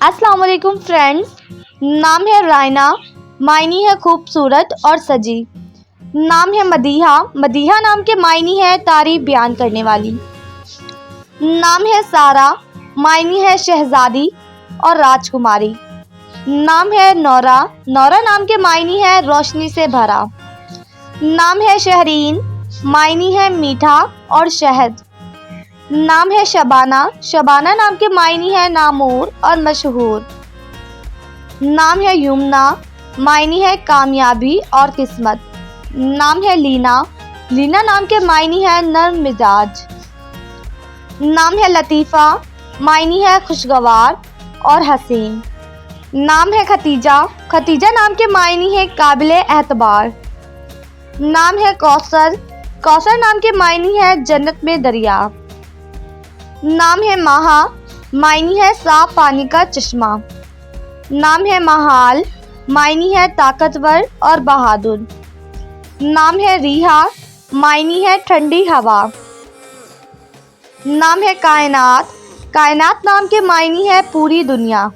अस्सलाम वालेकुम फ्रेंड्स। नाम है रायना, मायनी है खूबसूरत और सजी। नाम है मदीहा, मदीहा नाम के मायनी है तारीफ बयान करने वाली। नाम है सारा, मायनी है शहजादी और राजकुमारी। नाम है नौरा, नौरा नाम के मायनी है रोशनी से भरा। नाम है शहरीन, मायनी है मीठा और शहद। नाम है शबाना, शबाना नाम के मायनी है नामूर और मशहूर। नाम है युमना, मायनी है कामयाबी और किस्मत। नाम है लीना, लीना नाम के मायनी है नर्म मिजाज। नाम है लतीफ़ा, मायनी है खुशगवार और हसीन। नाम है खतीजा, खतीजा नाम के मायनी है काबिले एतबार। नाम है कौसर, कौसर नाम के मायनी है जन्नत में दरिया। नाम है माहा, मायनी है साफ पानी का चश्मा। नाम है महाल, मायनी है ताकतवर और बहादुर। नाम है रीहा, मायनी है ठंडी हवा। नाम है कायनात, कायनात नाम के मायनी है पूरी दुनिया।